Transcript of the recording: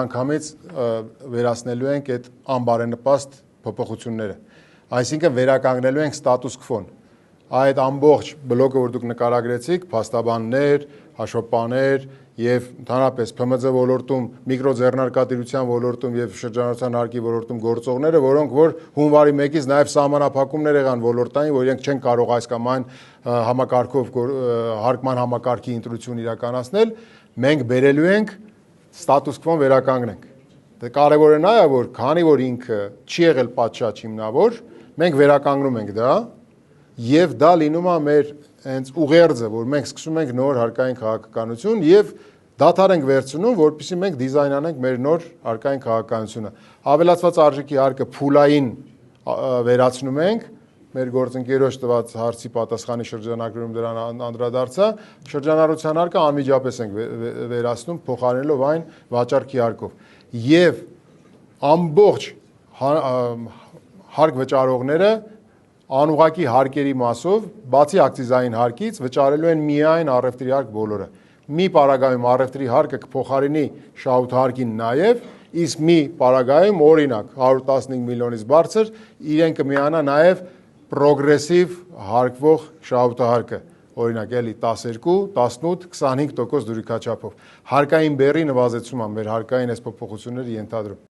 Անգամից վերացնելու ենք այդ անբարենպաստ փոփոխությունները, այսինքն վերականգնելու ենք ստատուս քվոն, այդ ամբողջ բլոկը, որ դուք նկարագրեցիք, փաստաբաններ, հաշվապահներ եւ ընդհանրապես ՓՄԶ ոլորտում, միկրոձեռնարկատիրության ոլորտում եւ շրջանառության հարկի ոլորտում գործողները, որոնք որ հունվարի 1-ից նաեւ սահմանափակումներ եղան ոլորտային, որ իրենք չեն կարող այս կամ այն համակարգով հարկման համակարգի ընտրություն իրականացնել, մենք բերելու ենք ստատուս քվոն վերականգնենք։ Դե կարևորը նա է, որ քանի որ ինքը չի եղել պատշաճ հիմնավոր, մենք վերականգնում ենք դա եւ դա լինում է մեր հենց ուղերձը, որ մենք սկսում ենք նոր հարկային քաղաքականություն եւ դադար ենք վերցնում, որպեսզի մենք դիզայնանենք մեր նոր հարկային քաղաքականությունը։ Ավելացված արժեքի հարկը փուլային վերացնում ենք, մեր գործընկերոջ տված հարցի պատասխանի շրջանակներում դրան անդրադարձա, շրջանառության հարկը անմիջապես ենք վերացնում, փոխարինելով այն վաճառքի հարկով։ Եվ ամբողջ հարկ վճարողները անուղղակի հարկերի մասով, բացի ակցիզային հարկից, վճարելու են միայն առևտրի հարկ բոլորը։ Մի պարագայում առևտրի հարկը կփոխարինի շահութահարկին նաև, իսկ մի պարագայում, օրինակ 115 միլիոնից բարձր, իրեն կմիանա նաև պրոգրեսիվ հարկվող շահութահարկը, օրինակ էլի 12, 18, 25% դյուրիքաչափով։ Հարկային բեռի նվազեցում է մեր հարկային այս փոփոխությունները ենթադրում։